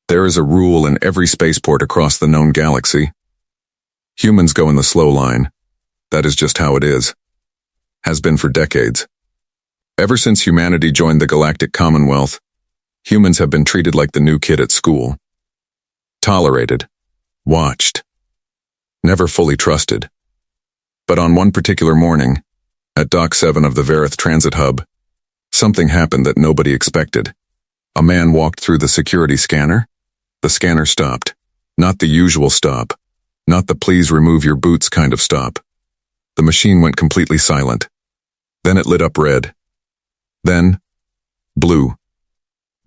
There is a rule in every spaceport across the known galaxy. Humans go in the slow line. That is just how it is. Has been for decades. Ever since humanity joined the galactic Commonwealth, humans have been treated like the new kid at school. Tolerated. Watched. Never fully trusted. But on one particular morning, at Dock 7 of the Verith Transit Hub, something happened that nobody expected. A man walked through the security scanner. The scanner stopped. Not the usual stop. Not the please remove your boots kind of stop. The machine went completely silent. Then it lit up red. Then, blue.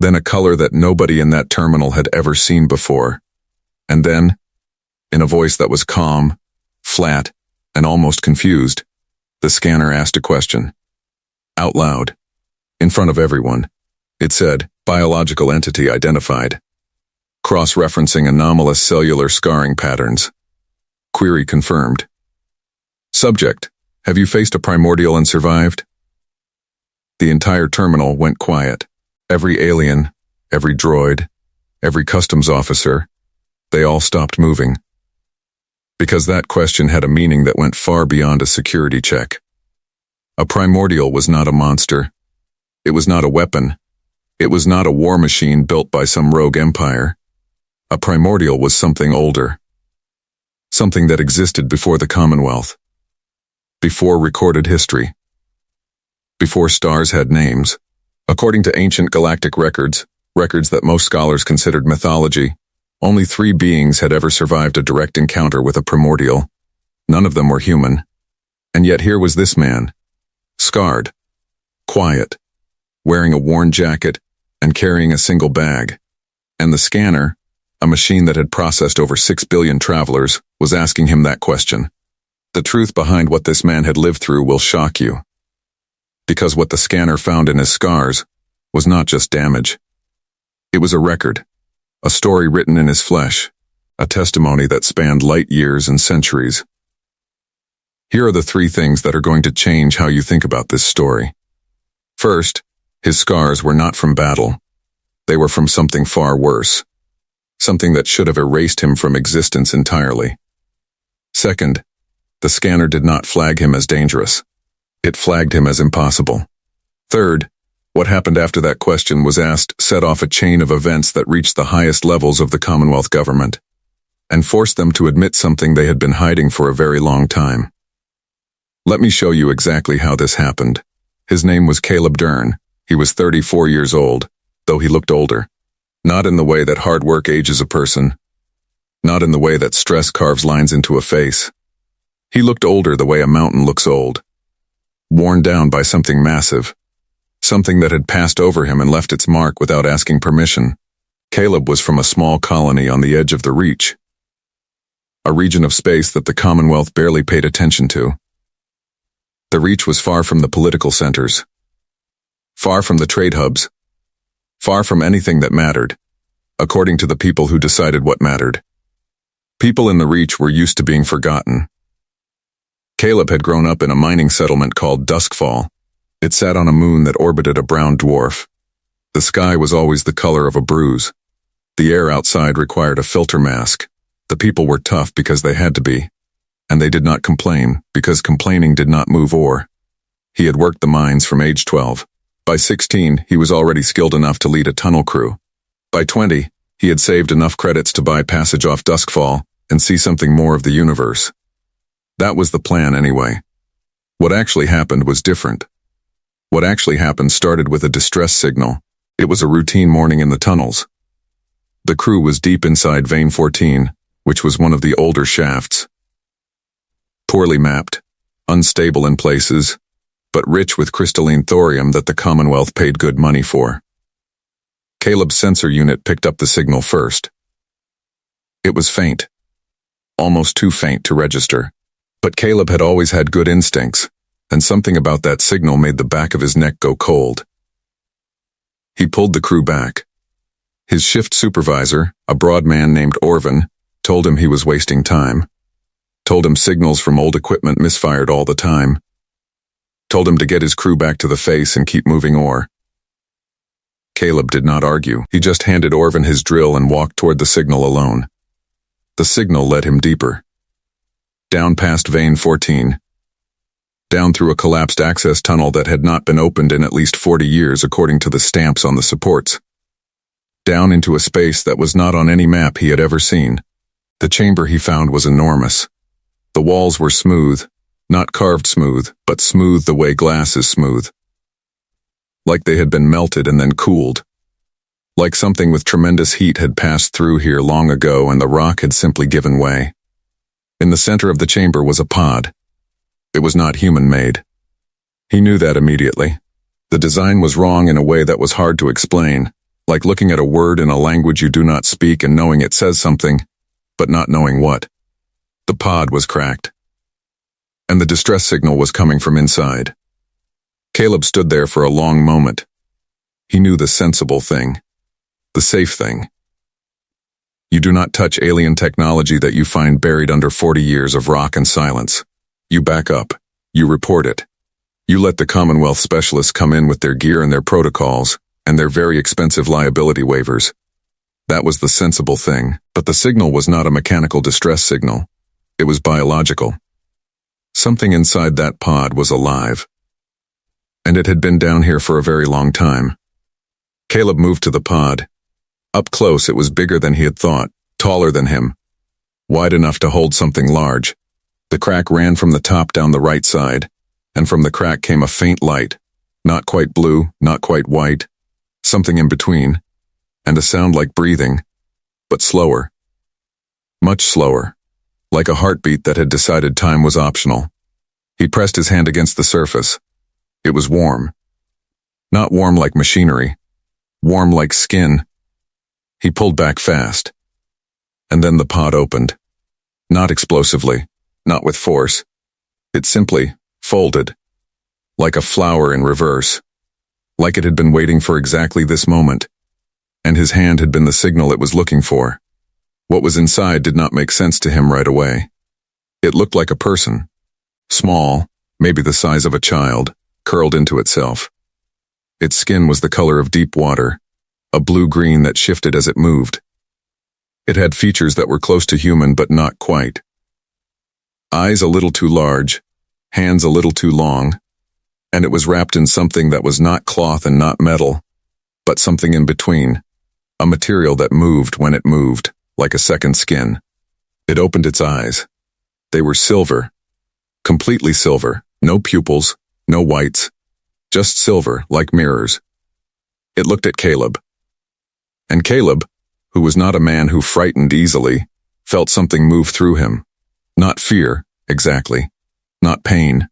Then a color that nobody in that terminal had ever seen before. And then, in a voice that was calm, flat, and almost confused, the scanner asked a question. Out loud. In front of everyone. It said, biological entity identified. Cross-referencing anomalous cellular scarring patterns. Query confirmed. Subject, have you faced a primordial and survived? The entire terminal went quiet. Every alien, every droid, every customs officer, they all stopped moving. Because that question had a meaning that went far beyond a security check. A primordial was not a monster. It was not a weapon. It was not a war machine built by some rogue empire. A primordial was something older. Something that existed before the Commonwealth. Before recorded history. Before stars had names. According to ancient galactic records, records that most scholars considered mythology, only 3 beings had ever survived a direct encounter with a primordial. None of them were human. And yet here was this man. Scarred. Quiet. Wearing a worn jacket and carrying a single bag. And the scanner, a machine that had processed over 6 billion travelers, was asking him that question. The truth behind what this man had lived through will shock you. Because what the scanner found in his scars was not just damage. It was a record, a story written in his flesh, a testimony that spanned light years and centuries. Here are the 3 things that are going to change how you think about this story. First, his scars were not from battle. They were from something far worse. Something that should have erased him from existence entirely. Second, the scanner did not flag him as dangerous. It flagged him as impossible. Third, what happened after that question was asked set off a chain of events that reached the highest levels of the Commonwealth government, and forced them to admit something they had been hiding for a very long time. Let me show you exactly how this happened. His name was Caleb Durn. He was 34 years old, though he looked older. Not in the way that hard work ages a person. Not in the way that stress carves lines into a face. He looked older the way a mountain looks old. Worn down by something massive. Something that had passed over him and left its mark without asking permission. Caleb was from a small colony on the edge of the Reach. A region of space that the Commonwealth barely paid attention to. The Reach was far from the political centers. Far from the trade hubs. Far from anything that mattered, according to the people who decided what mattered. People in the Reach were used to being forgotten. Caleb had grown up in a mining settlement called Duskfall. It sat on a moon that orbited a brown dwarf. The sky was always the color of a bruise. The air outside required a filter mask. The people were tough because they had to be. And they did not complain, because complaining did not move ore. He had worked the mines from age 12. By 16, he was already skilled enough to lead a tunnel crew. By 20, he had saved enough credits to buy passage off Duskfall and see something more of the universe. That was the plan anyway. What actually happened was different. What actually happened started with a distress signal. It was a routine morning in the tunnels. The crew was deep inside Vein 14, which was one of the older shafts. Poorly mapped, unstable in places, but rich with crystalline thorium that the Commonwealth paid good money for. Caleb's sensor unit picked up the signal first. It was faint. Almost too faint to register. But Caleb had always had good instincts, and something about that signal made the back of his neck go cold. He pulled the crew back. His shift supervisor, a broad man named Orvin, told him he was wasting time. Told him signals from old equipment misfired all the time. Told him to get his crew back to the face and keep moving ore. Caleb did not argue. He just handed Orvin his drill and walked toward the signal alone. The signal led him deeper. Down past Vein 14. Down through a collapsed access tunnel that had not been opened in at least 40 years according to the stamps on the supports. Down into a space that was not on any map he had ever seen. The chamber he found was enormous. The walls were smooth, not carved smooth, but smooth the way glass is smooth. Like they had been melted and then cooled. Like something with tremendous heat had passed through here long ago and the rock had simply given way. In the center of the chamber was a pod. It was not human-made. He knew that immediately. The design was wrong in a way that was hard to explain, like looking at a word in a language you do not speak and knowing it says something, but not knowing what. The pod was cracked. And the distress signal was coming from inside. Caleb stood there for a long moment. He knew the sensible thing. The safe thing. You do not touch alien technology that you find buried under 40 years of rock and silence. You back up. You report it. You let the Commonwealth specialists come in with their gear and their protocols, and their very expensive liability waivers. That was the sensible thing, but the signal was not a mechanical distress signal. It was biological. Something inside that pod was alive. And it had been down here for a very long time. Caleb moved to the pod. Up close it was bigger than he had thought, taller than him. Wide enough to hold something large. The crack ran from the top down the right side, and from the crack came a faint light, not quite blue, not quite white, something in between, and a sound like breathing, but slower. Much slower, like a heartbeat that had decided time was optional. He pressed his hand against the surface. It was warm. Not warm like machinery, warm like skin. He pulled back fast. And then the pod opened. Not explosively. Not with force. It simply folded. Like a flower in reverse. Like it had been waiting for exactly this moment. And his hand had been the signal it was looking for. What was inside did not make sense to him right away. It looked like a person. Small, maybe the size of a child, curled into itself. Its skin was the color of deep water, a blue-green that shifted as it moved. It had features that were close to human but not quite. Eyes a little too large, hands a little too long, and it was wrapped in something that was not cloth and not metal, but something in between, a material that moved when it moved, like a second skin. It opened its eyes. They were silver, completely silver, no pupils, no whites, just silver, like mirrors. It looked at Caleb. And Caleb, who was not a man who frightened easily, felt something move through him. Not fear, exactly. Not pain.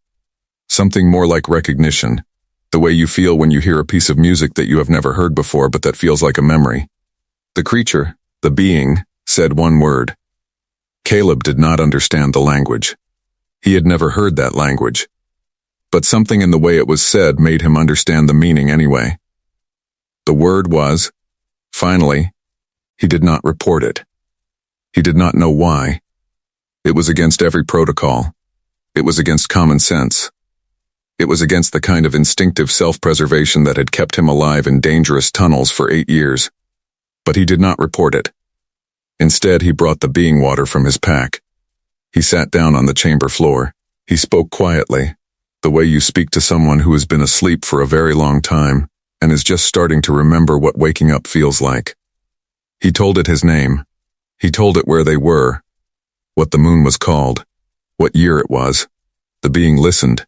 Something more like recognition. The way you feel when you hear a piece of music that you have never heard before but that feels like a memory. The creature, the being, said one word. Caleb did not understand the language. He had never heard that language. But something in the way it was said made him understand the meaning anyway. The word was, finally, he did not report it. He did not know why. It was against every protocol. It was against common sense. It was against the kind of instinctive self-preservation that had kept him alive in dangerous tunnels for 8 years. But he did not report it. Instead, he brought the being water from his pack. He sat down on the chamber floor. He spoke quietly, the way you speak to someone who has been asleep for a very long time and is just starting to remember what waking up feels like. He told it his name. He told it where they were, what the moon was called, what year it was. The being listened.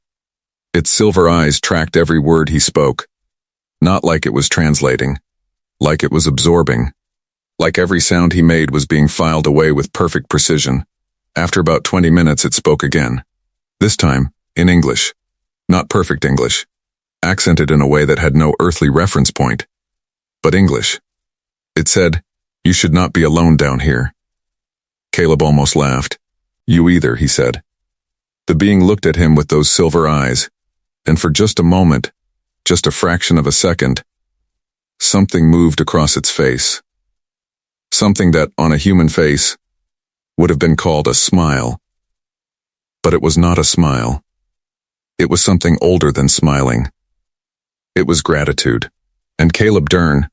Its silver eyes tracked every word he spoke. Not like it was translating. Like it was absorbing. Like every sound he made was being filed away with perfect precision. After about 20 minutes it spoke again. This time, in English. Not perfect English. Accented in a way that had no earthly reference point. But English. It said, "You should not be alone down here." Caleb almost laughed. "You either," he said. The being looked at him with those silver eyes, and for just a moment, just a fraction of a second, something moved across its face. Something that, on a human face, would have been called a smile. But it was not a smile. It was something older than smiling. It was gratitude. And Caleb Durn,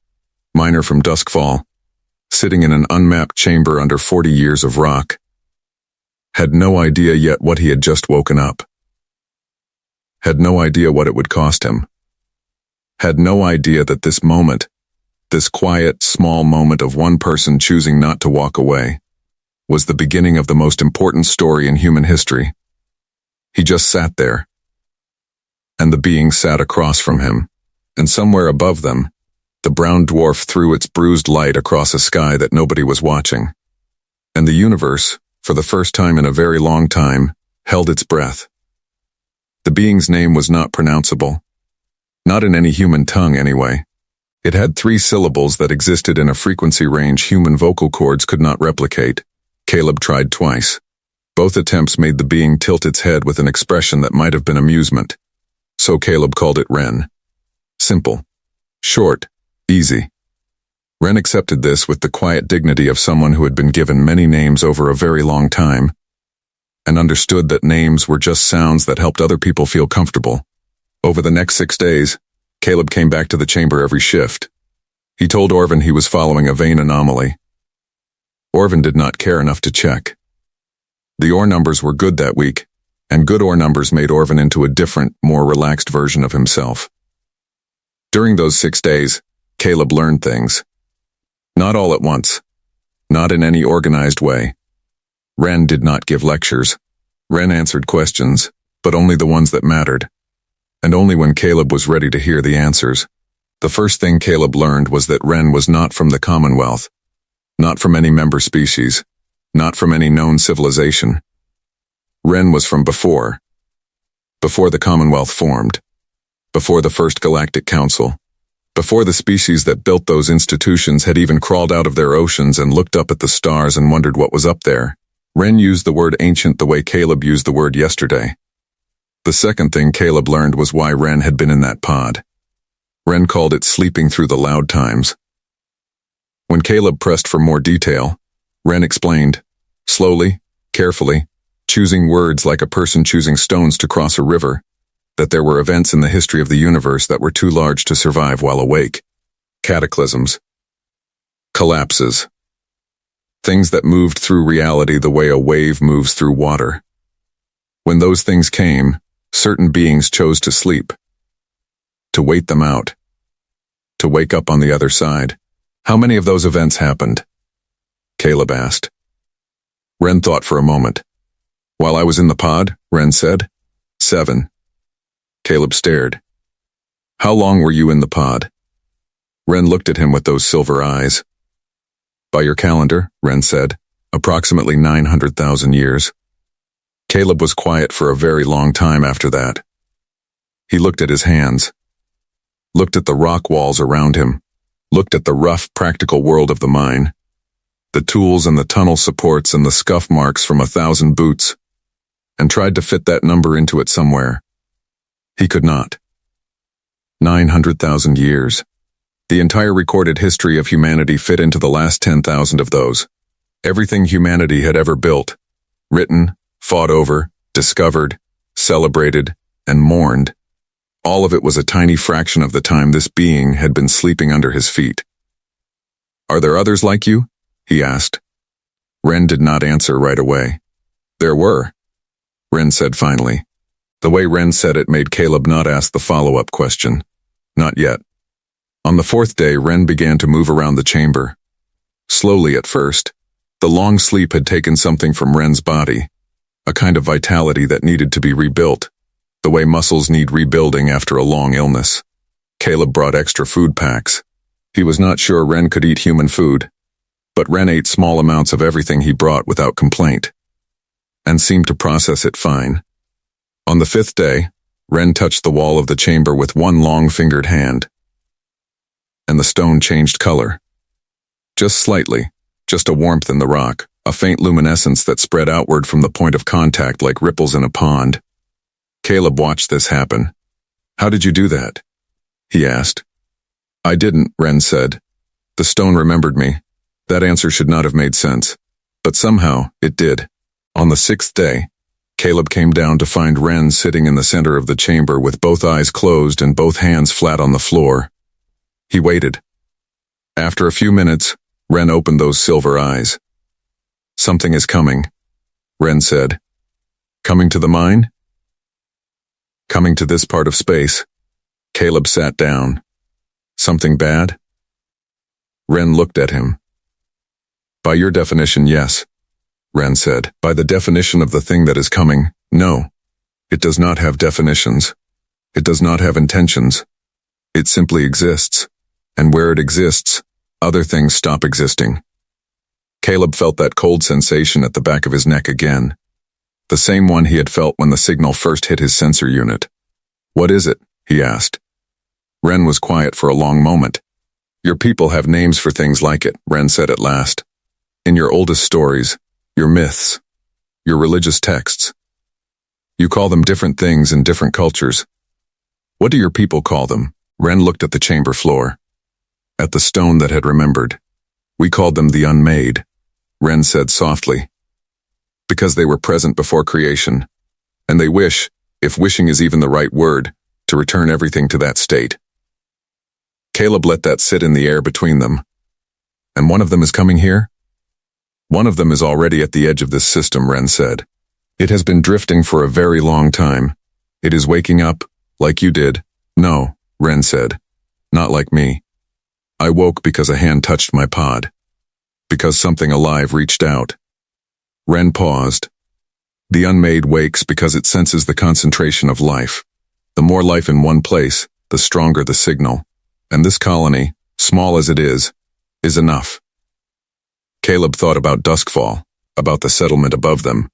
miner from Duskfall, sitting in an unmapped chamber under 40 years of rock, had no idea yet what he had just woken up. Had no idea what it would cost him. Had no idea that this moment, this quiet, small moment of one person choosing not to walk away, was the beginning of the most important story in human history. He just sat there. And the being sat across from him, and somewhere above them, the brown dwarf threw its bruised light across a sky that nobody was watching. And the universe, for the first time in a very long time, held its breath. The being's name was not pronounceable. Not in any human tongue, anyway. It had 3 syllables that existed in a frequency range human vocal cords could not replicate. Caleb tried twice. Both attempts made the being tilt its head with an expression that might have been amusement. So Caleb called it Ren. Simple. Short. Easy. Ren accepted this with the quiet dignity of someone who had been given many names over a very long time, and understood that names were just sounds that helped other people feel comfortable. Over the next 6 days, Caleb came back to the chamber every shift. He told Orvin he was following a vein anomaly. Orvin did not care enough to check. The ore numbers were good that week, and good ore numbers made Orvin into a different, more relaxed version of himself. During those 6 days, Caleb learned things. Not all at once. Not in any organized way. Ren did not give lectures. Ren answered questions, but only the ones that mattered. And only when Caleb was ready to hear the answers. The first thing Caleb learned was that Ren was not from the Commonwealth. Not from any member species. Not from any known civilization. Ren was from before. Before the Commonwealth formed. Before the first Galactic Council. Before the species that built those institutions had even crawled out of their oceans and looked up at the stars and wondered what was up there. Ren used the word ancient the way Caleb used the word yesterday. The second thing Caleb learned was why Ren had been in that pod. Ren called it sleeping through the loud times. When Caleb pressed for more detail, Ren explained, slowly, carefully, choosing words like a person choosing stones to cross a river, that there were events in the history of the universe that were too large to survive while awake. Cataclysms. Collapses. Things that moved through reality the way a wave moves through water. When those things came, certain beings chose to sleep. To wait them out. To wake up on the other side. How many of those events happened? Caleb asked. Ren thought for a moment. While I was in the pod, Ren said. 7. Caleb stared. How long were you in the pod? Ren looked at him with those silver eyes. By your calendar, Ren said, approximately 900,000 years. Caleb was quiet for a very long time after that. He looked at his hands. Looked at the rock walls around him. Looked at the rough, practical world of the mine. The tools and the tunnel supports and the scuff marks from 1,000 boots. And tried to fit that number into it somewhere. He could not. 900,000 years. The entire recorded history of humanity fit into the last 10,000 of those. Everything humanity had ever built, written, fought over, discovered, celebrated, and mourned. All of it was a tiny fraction of the time this being had been sleeping under his feet. Are there others like you? He asked. Ren did not answer right away. There were. Ren said finally. The way Ren said it made Caleb not ask the follow-up question. Not yet. On the 4th day, Ren began to move around the chamber. Slowly at first. The long sleep had taken something from Ren's body. A kind of vitality that needed to be rebuilt. The way muscles need rebuilding after a long illness. Caleb brought extra food packs. He was not sure Ren could eat human food. But Ren ate small amounts of everything he brought without complaint. And seemed to process it fine. On the 5th day, Ren touched the wall of the chamber with one long-fingered hand. And the stone changed color. Just slightly, just a warmth in the rock, a faint luminescence that spread outward from the point of contact like ripples in a pond. Caleb watched this happen. How did you do that? He asked. I didn't, Ren said. The stone remembered me. That answer should not have made sense. But somehow, it did. On the 6th day, Caleb came down to find Ren sitting in the center of the chamber with both eyes closed and both hands flat on the floor. He waited. After a few minutes, Ren opened those silver eyes. "Something is coming," Ren said. "Coming to the mine?" "Coming to this part of space." Caleb sat down. "Something bad?" Ren looked at him. "By your definition, yes," Ren said. "By the definition of the thing that is coming, no. It does not have definitions. It does not have intentions. It simply exists. And where it exists, other things stop existing." Caleb felt that cold sensation at the back of his neck again. The same one he had felt when the signal first hit his sensor unit. "What is it?" he asked. Ren was quiet for a long moment. "Your people have names for things like it," Ren said at last. "In your oldest stories, your myths, your religious texts. You call them different things in different cultures. What do your people call them?" Ren looked at the chamber floor. At the stone that had remembered. "We called them the Unmade," Ren said softly. "Because they were present before creation. And they wish, if wishing is even the right word, to return everything to that state." Caleb let that sit in the air between them. "And one of them is coming here?" "One of them is already at the edge of this system," Ren said. "It has been drifting for a very long time. It is waking up, like you did." "No," Ren said. "Not like me. I woke because a hand touched my pod. Because something alive reached out." Ren paused. "The Unmade wakes because it senses the concentration of life. The more life in one place, the stronger the signal. And this colony, small as it is enough." Caleb thought about Duskfall, about the settlement above them,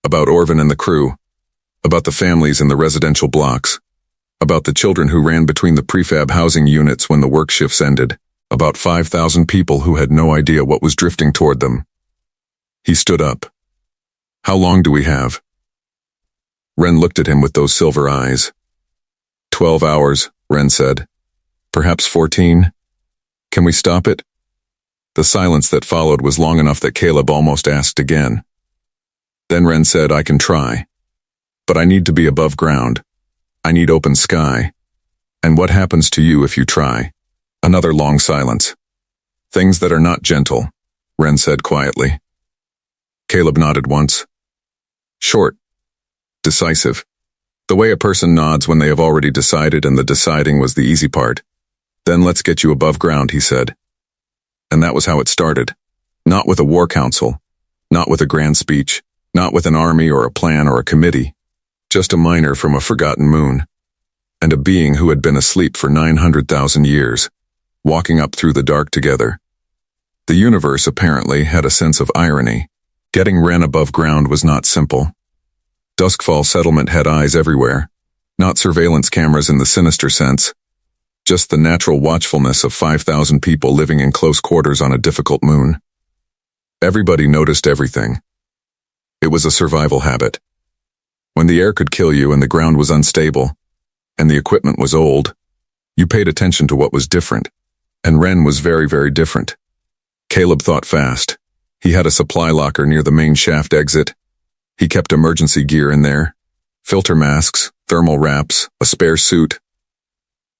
about Orvin and the crew, about the families in the residential blocks, about the children who ran between the prefab housing units when the work shifts ended, about 5,000 people who had no idea what was drifting toward them. He stood up. "How long do we have?" Ren looked at him with those silver eyes. 12 hours, Ren said. "Perhaps 14? Can we stop it?" The silence that followed was long enough that Caleb almost asked again. Then Ren said, "I can try. But I need to be above ground. I need open sky. And what happens to you if you try?" Another long silence. "Things that are not gentle," Ren said quietly. Caleb nodded once. Short. Decisive. The way a person nods when they have already decided, and the deciding was the easy part. "Then let's get you above ground," he said. And that was how it started. Not with a war council. Not with a grand speech. Not with an army or a plan or a committee. Just a miner from a forgotten moon. And a being who had been asleep for 900,000 years. Walking up through the dark together. The universe apparently had a sense of irony. Getting Ren above ground was not simple. Duskfall settlement had eyes everywhere. Not surveillance cameras in the sinister sense. Just the natural watchfulness of 5,000 people living in close quarters on a difficult moon. Everybody noticed everything. It was a survival habit. When the air could kill you and the ground was unstable, and the equipment was old, you paid attention to what was different. And Ren was very, very different. Caleb thought fast. He had a supply locker near the main shaft exit. He kept emergency gear in there. Filter masks, thermal wraps, a spare suit.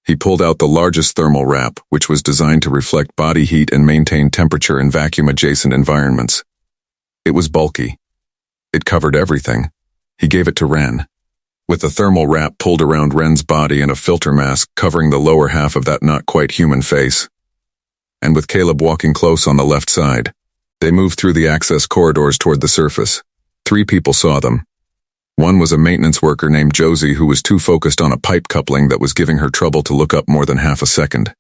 He pulled out the largest thermal wrap, which was designed to reflect body heat and maintain temperature in vacuum-adjacent environments. It was bulky. It covered everything. He gave it to Ren. With the thermal wrap pulled around Ren's body and a filter mask covering the lower half of that not-quite-human face. And with Caleb walking close on the left side, they moved through the access corridors toward the surface. 3 people saw them. One was a maintenance worker named Josie who was too focused on a pipe coupling that was giving her trouble to look up more than half a second.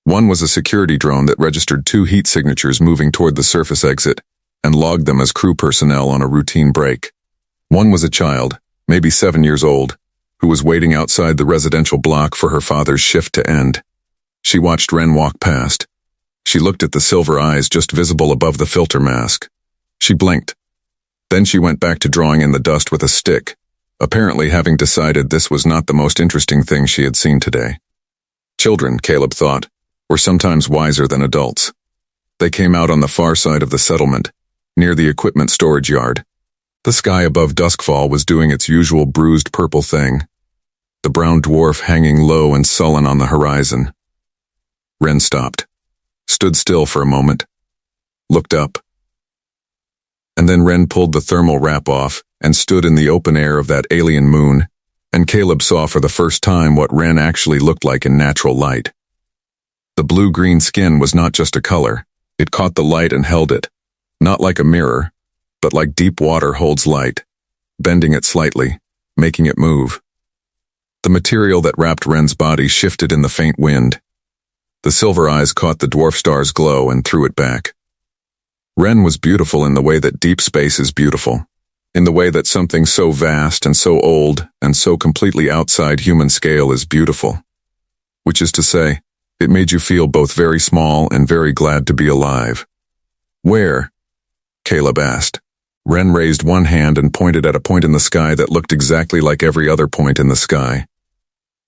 One was a security drone that registered 2 heat signatures moving toward the surface exit and logged them as crew personnel on a routine break. One was a child, maybe 7 years old, who was waiting outside the residential block for her father's shift to end. She watched Ren walk past. She looked at the silver eyes just visible above the filter mask. She blinked. Then she went back to drawing in the dust with a stick, apparently having decided this was not the most interesting thing she had seen today. Children, Caleb thought, were sometimes wiser than adults. They came out on the far side of the settlement, near the equipment storage yard. The sky above Duskfall was doing its usual bruised purple thing, the brown dwarf hanging low and sullen on the horizon. Ren stopped, stood still for a moment, looked up. And then Ren pulled the thermal wrap off and stood in the open air of that alien moon, and Caleb saw for the first time what Ren actually looked like in natural light. The blue-green skin was not just a color. It caught the light and held it, not like a mirror, but like deep water holds light, bending it slightly, making it move. The material that wrapped Ren's body shifted in the faint wind. The silver eyes caught the dwarf star's glow and threw it back. Ren was beautiful in the way that deep space is beautiful, in the way that something so vast and so old and so completely outside human scale is beautiful. Which is to say, it made you feel both very small and very glad to be alive. Where? Caleb asked. Ren raised one hand and pointed at a point in the sky that looked exactly like every other point in the sky.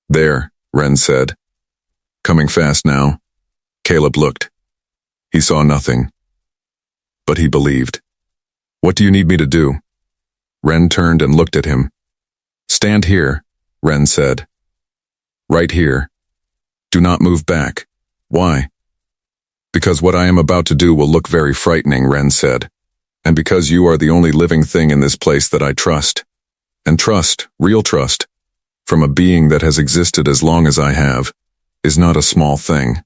There, Ren said. Coming fast now. Caleb looked. He saw nothing. But he believed. What do you need me to do? Ren turned and looked at him. Stand here, Ren said. Right here. Do not move back. Why? Because what I am about to do will look very frightening, Ren said. And because you are the only living thing in this place that I trust. And trust, real trust, from a being that has existed as long as I have, is not a small thing.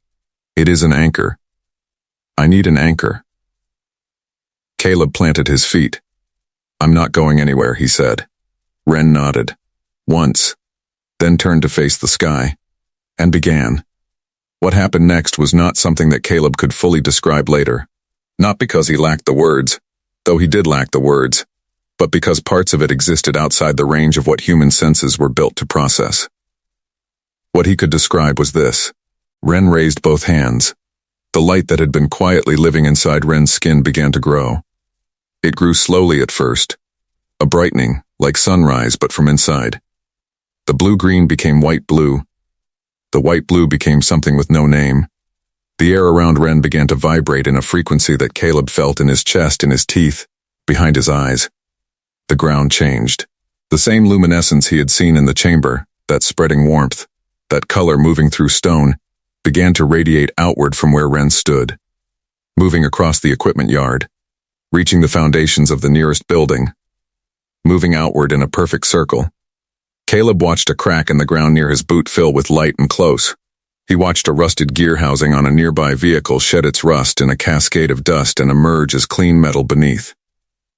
It is an anchor. I need an anchor. Caleb planted his feet. I'm not going anywhere, he said. Ren nodded. Once, then turned to face the sky, and began. What happened next was not something that Caleb could fully describe later. Not because he lacked the words, though he did lack the words, but because parts of it existed outside the range of what human senses were built to process. What he could describe was this. Ren raised both hands. The light that had been quietly living inside Ren's skin began to grow. It grew slowly at first, a brightening, like sunrise but from inside. The blue-green became white-blue. The white-blue became something with no name. The air around Ren began to vibrate in a frequency that Caleb felt in his chest, in his teeth, behind his eyes. The ground changed. The same luminescence he had seen in the chamber, that spreading warmth, that color moving through stone, began to radiate outward from where Ren stood, moving across the equipment yard, reaching the foundations of the nearest building, moving outward in a perfect circle. Caleb watched a crack in the ground near his boot fill with light and close. He watched a rusted gear housing on a nearby vehicle shed its rust in a cascade of dust and emerge as clean metal beneath.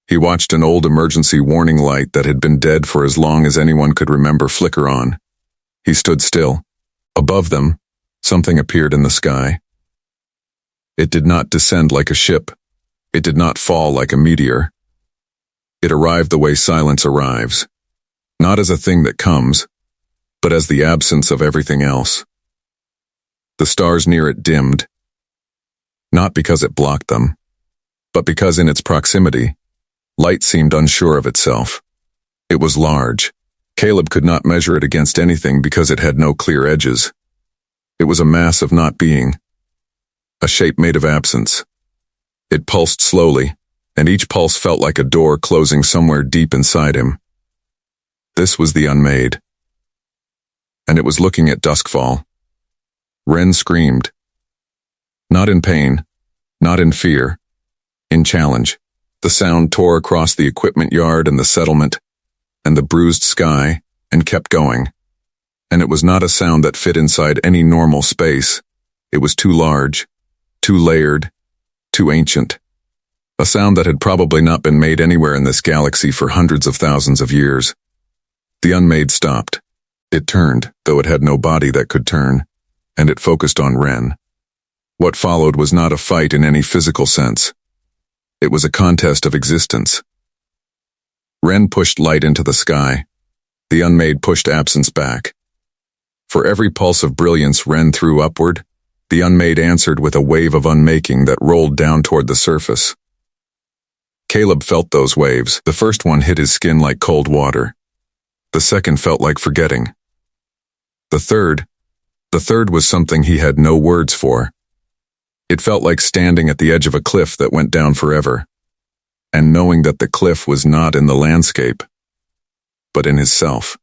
He watched an old emergency warning light that had been dead for as long as anyone could remember flicker on. He stood still. Above them, something appeared in the sky. It did not descend like a ship. It did not fall like a meteor. It arrived the way silence arrives, not as a thing that comes, but as the absence of everything else. The stars near it dimmed, not because it blocked them, but because in its proximity, light seemed unsure of itself. It was large. Caleb could not measure it against anything because it had no clear edges. It was a mass of not being, a shape made of absence. It pulsed slowly, and each pulse felt like a door closing somewhere deep inside him. This was the Unmade. And it was looking at Duskfall. Ren screamed. Not in pain, not in fear, in challenge. The sound tore across the equipment yard and the settlement, and the bruised sky, and kept going. And it was not a sound that fit inside any normal space. It was too large, too layered, too ancient. A sound that had probably not been made anywhere in this galaxy for hundreds of thousands of years. The Unmade stopped. It turned, though it had no body that could turn, and it focused on Ren. What followed was not a fight in any physical sense. It was a contest of existence. Ren pushed light into the sky. The Unmade pushed absence back. For every pulse of brilliance Ren threw upward, the Unmade answered with a wave of unmaking that rolled down toward the surface. Caleb felt those waves. The first one hit his skin like cold water. The second felt like forgetting. The third was something he had no words for. It felt like standing at the edge of a cliff that went down forever, and knowing that the cliff was not in the landscape, but in his self.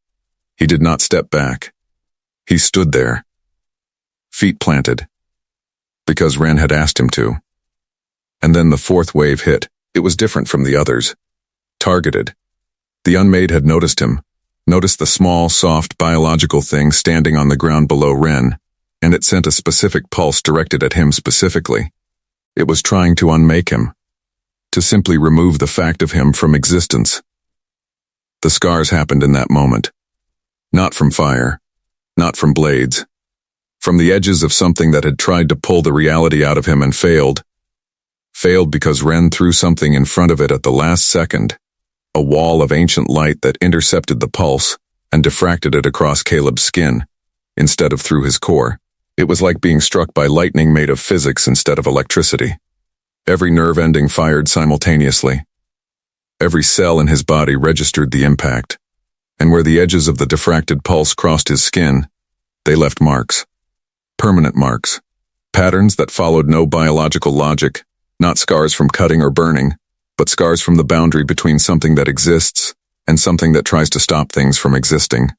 He did not step back. He stood there, feet planted, Because Ren had asked him to. And then the fourth wave hit. It was different from the others. Targeted. The Unmade had noticed him, noticed the small, soft, biological thing standing on the ground below Ren, and it sent a specific pulse directed at him specifically. It was trying to unmake him, to simply remove the fact of him from existence. The scars happened in that moment. Not from fire, not from blades, from the edges of something that had tried to pull the reality out of him and failed. Failed because Ren threw something in front of it at the last second, a wall of ancient light that intercepted the pulse and diffracted it across Caleb's skin, instead of through his core. It was like being struck by lightning made of physics instead of electricity. Every nerve ending fired simultaneously. Every cell in his body registered the impact, and where the edges of the diffracted pulse crossed his skin, they left marks. Permanent marks. Patterns that followed no biological logic, not scars from cutting or burning, but scars from the boundary between something that exists and something that tries to stop things from existing.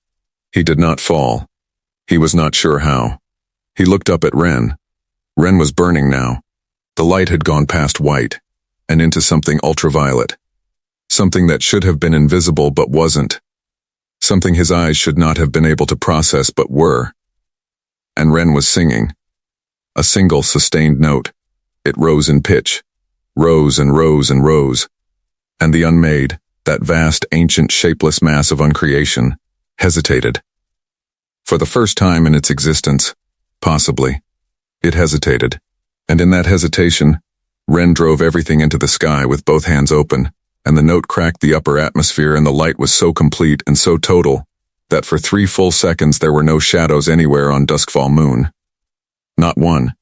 He did not fall. He was not sure how. He looked up at Ren. Ren was burning now. The light had gone past white and into something ultraviolet. Something that should have been invisible but wasn't. Something his eyes should not have been able to process but were. And Ren was singing. A single sustained note. It rose in pitch. Rose and rose and rose. And the Unmade, that vast, ancient, shapeless mass of uncreation, hesitated. For the first time in its existence, possibly, it hesitated. And in that hesitation, Ren drove everything into the sky with both hands open, and the note cracked the upper atmosphere, and the light was so complete and so total that for 3 full seconds there were no shadows anywhere on Duskfall Moon. Not one.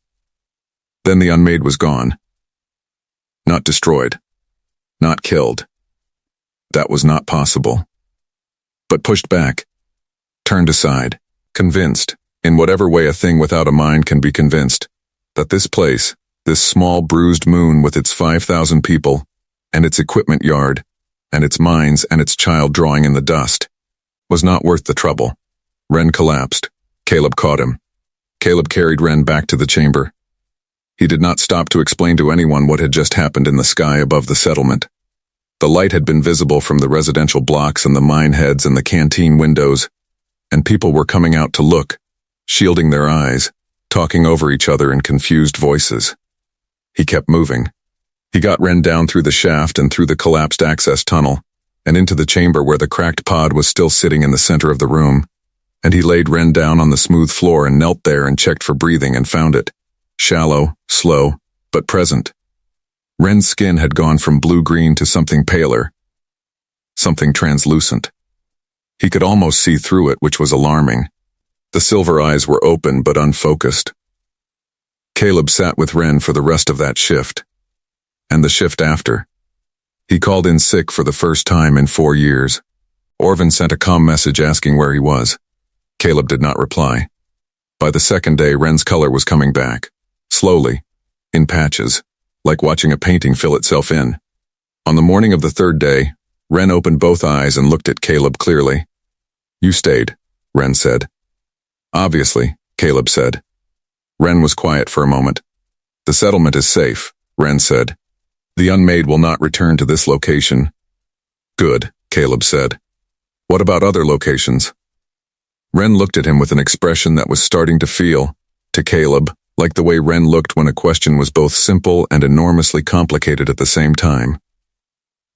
Then the Unmade was gone. Not destroyed. Not killed. That was not possible. But pushed back. Turned aside. Convinced, in whatever way a thing without a mind can be convinced, that this place, this small bruised moon with its 5,000 people, and its equipment yard, and its mines and its child drawing in the dust, was not worth the trouble. Ren collapsed. Caleb caught him. Caleb carried Ren back to the chamber. He did not stop to explain to anyone what had just happened in the sky above the settlement. The light had been visible from the residential blocks and the mine heads and the canteen windows, and people were coming out to look, shielding their eyes, talking over each other in confused voices. He kept moving. He got Ren down through the shaft and through the collapsed access tunnel, and into the chamber where the cracked pod was still sitting in the center of the room, and he laid Ren down on the smooth floor and knelt there and checked for breathing and found it. Shallow, slow, but present. Ren's skin had gone from blue-green to something paler, something translucent. He could almost see through it, which was alarming. The silver eyes were open but unfocused. Caleb sat with Ren for the rest of that shift, and the shift after. He called in sick for the first time in 4 years. Orvin sent a comm message asking where he was. Caleb did not reply. By the second day, Ren's color was coming back. Slowly, in patches, like watching a painting fill itself in. On the morning of the third day, Ren opened both eyes and looked at Caleb clearly. "You stayed," Ren said. "Obviously," Caleb said. Ren was quiet for a moment. "The settlement is safe," Ren said. "The Unmade will not return to this location." "Good," Caleb said. "What about other locations?" Ren looked at him with an expression that was starting to feel, to Caleb, like the way Ren looked when a question was both simple and enormously complicated at the same time.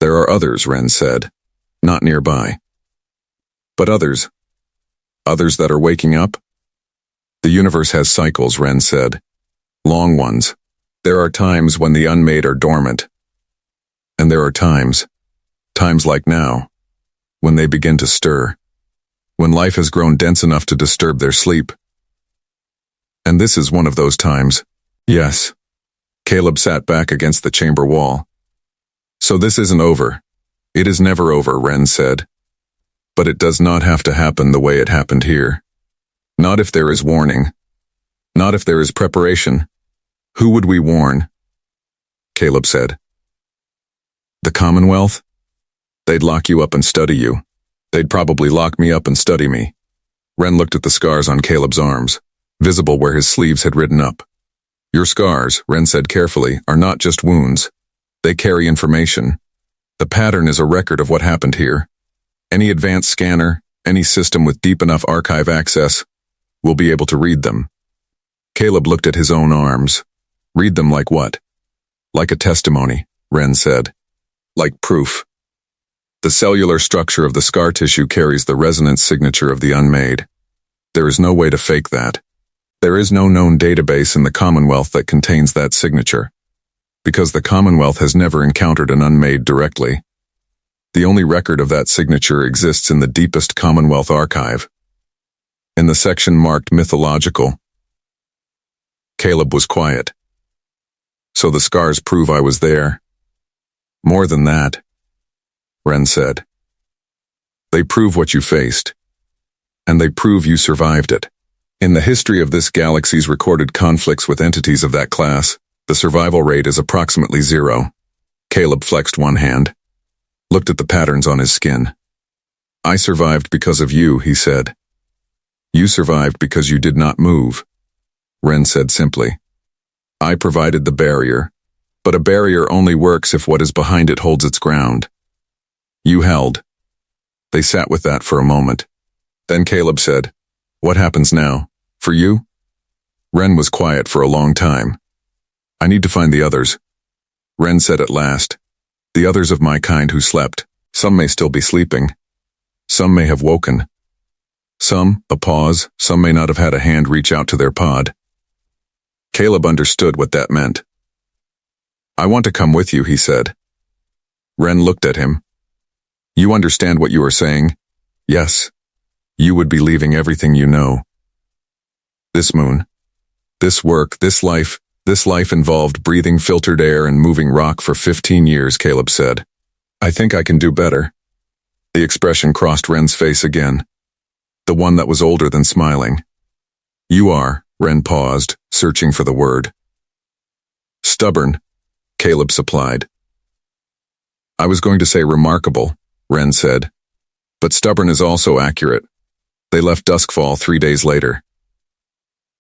"There are others," Ren said. "Not nearby." "But others? Others that are waking up?" "The universe has cycles," Ren said. "Long ones. There are times when the Unmade are dormant. And there are times like now, when they begin to stir. When life has grown dense enough to disturb their sleep. And this is one of those times." "Yes." Caleb sat back against the chamber wall. "So this isn't over. It is never over," Ren said. "But it does not have to happen the way it happened here. Not if there is warning. Not if there is preparation. Who would we warn?" Caleb said. "The Commonwealth? They'd lock you up and study you. They'd probably lock me up and study me." Ren looked at the scars on Caleb's arms, visible where his sleeves had ridden up. Your scars, Ren said carefully, are not just wounds. They carry information. The pattern is a record of what happened here. Any advanced scanner, any system with deep enough archive access, will be able to read them. Caleb looked at his own arms. Read them like what? Like a testimony, Ren said. Like proof. The cellular structure of the scar tissue carries the resonance signature of the Unmade. There is no way to fake that. There is no known database in the Commonwealth that contains that signature, because the Commonwealth has never encountered an Unmade directly. The only record of that signature exists in the deepest Commonwealth archive, in the section marked mythological. Caleb was quiet. So the scars prove I was there. More than that, Ren said. They prove what you faced, and they prove you survived it. In the history of this galaxy's recorded conflicts with entities of that class, the survival rate is approximately 0. Caleb flexed one hand, looked at the patterns on his skin. I survived because of you, he said. You survived because you did not move, Ren said simply. I provided the barrier, but a barrier only works if what is behind it holds its ground. You held. They sat with that for a moment. Then Caleb said, What happens now? For you? Ren was quiet for a long time. I need to find the others, Ren said at last. The others of my kind who slept. Some may still be sleeping. Some may have woken. Some, a pause, some may not have had a hand reach out to their pod. Caleb understood what that meant. I want to come with you, he said. Ren looked at him. You understand what you are saying? Yes. You would be leaving everything you know. This moon, this work, this life involved breathing filtered air and moving rock for 15 years, Caleb said. I think I can do better. The expression crossed Ren's face again, the one that was older than smiling. You are, Ren paused, searching for the word. Stubborn, Caleb supplied. I was going to say remarkable, Ren said, but stubborn is also accurate. They left Duskfall 3 days later.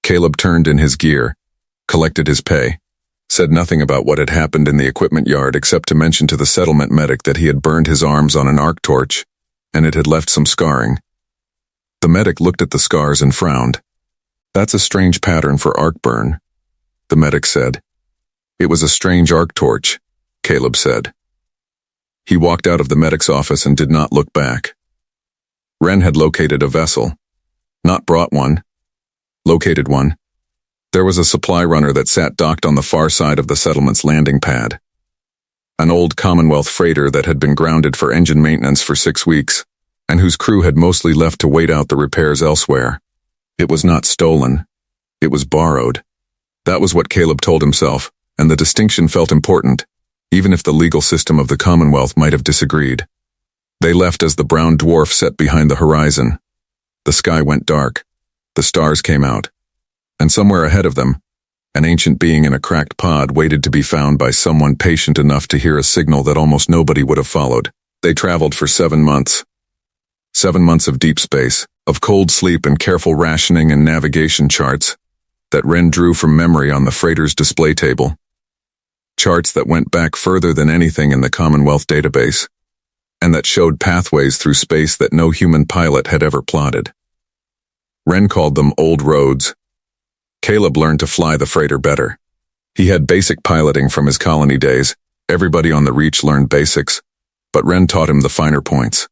Caleb turned in his gear, collected his pay, said nothing about what had happened in the equipment yard except to mention to the settlement medic that he had burned his arms on an arc torch, and it had left some scarring. The medic looked at the scars and frowned. That's a strange pattern for arc burn, the medic said. It was a strange arc torch, Caleb said. He walked out of the medic's office and did not look back. Ren had located a vessel. Not brought one. Located one. There was a supply runner that sat docked on the far side of the settlement's landing pad. An old Commonwealth freighter that had been grounded for engine maintenance for 6 weeks, and whose crew had mostly left to wait out the repairs elsewhere. It was not stolen. It was borrowed. That was what Caleb told himself, and the distinction felt important, even if the legal system of the Commonwealth might have disagreed. They left as the brown dwarf set behind the horizon. The sky went dark. The stars came out. And somewhere ahead of them, an ancient being in a cracked pod waited to be found by someone patient enough to hear a signal that almost nobody would have followed. They traveled for 7 months. 7 months of deep space, of cold sleep and careful rationing and navigation charts that Ren drew from memory on the freighter's display table. Charts that went back further than anything in the Commonwealth database, and that showed pathways through space that no human pilot had ever plotted. Ren called them old roads. Caleb learned to fly the freighter better. He had basic piloting from his colony days. Everybody on the Reach learned basics, but Ren taught him the finer points.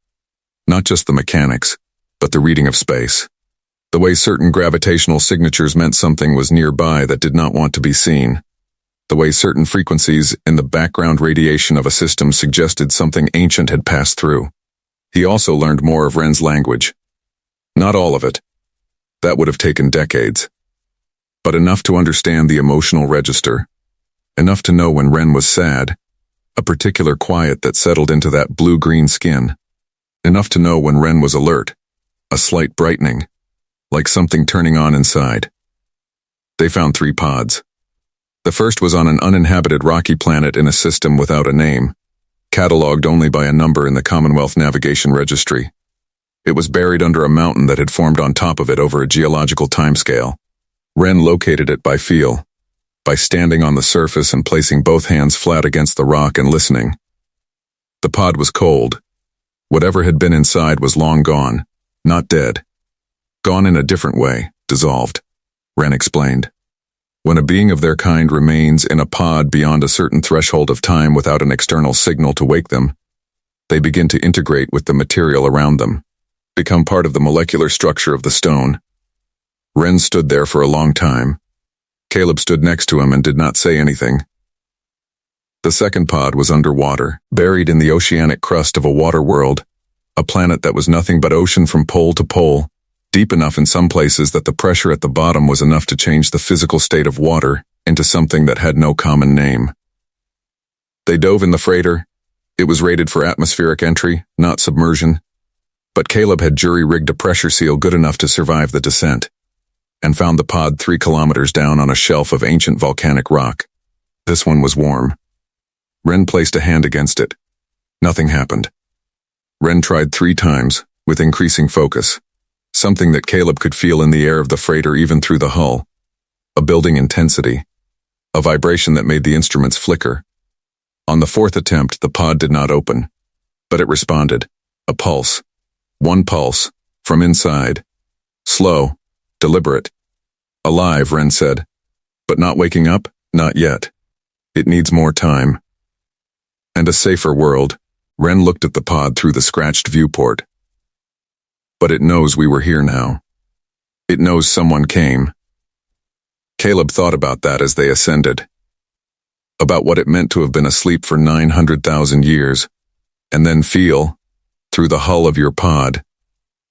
Not just the mechanics, but the reading of space. The way certain gravitational signatures meant something was nearby that did not want to be seen. The way certain frequencies in the background radiation of a system suggested something ancient had passed through. He also learned more of Ren's language. Not all of it. That would have taken decades. But enough to understand the emotional register. Enough to know when Ren was sad, a particular quiet that settled into that blue-green skin. Enough to know when Ren was alert, a slight brightening, like something turning on inside. They found 3 pods. The first was on an uninhabited rocky planet in a system without a name, catalogued only by a number in the Commonwealth Navigation Registry. It was buried under a mountain that had formed on top of it over a geological timescale. Ren located it by feel. by standing on the surface and placing both hands flat against the rock and listening. The pod was cold. Whatever had been inside was long gone, not dead. Gone in a different way, dissolved, Wren explained. When a being of their kind remains in a pod beyond a certain threshold of time without an external signal to wake them, they begin to integrate with the material around them, become part of the molecular structure of the stone. Wren stood there for a long time. Caleb stood next to him and did not say anything. The second pod was underwater, buried in the oceanic crust of a water world, a planet that was nothing but ocean from pole to pole, deep enough in some places that the pressure at the bottom was enough to change the physical state of water into something that had no common name. They dove in the freighter. It was rated for atmospheric entry, not submersion, but Caleb had jury-rigged a pressure seal good enough to survive the descent, and found the pod 3 kilometers down on a shelf of ancient volcanic rock. This one was warm. Wren placed a hand against it. Nothing happened. Wren tried 3 times, with increasing focus, something that Caleb could feel in the air of the freighter even through the hull, a building intensity, a vibration that made the instruments flicker. On the 4th attempt, the pod did not open, but it responded, a pulse. One pulse, from inside. Slow, deliberate. Alive, Wren said. But not waking up? Not yet. It needs more time. And a safer world. Wren looked at the pod through the scratched viewport. But it knows we were here now. It knows someone came. Caleb thought about that as they ascended. About what it meant to have been asleep for 900,000 years, and then feel, through the hull of your pod,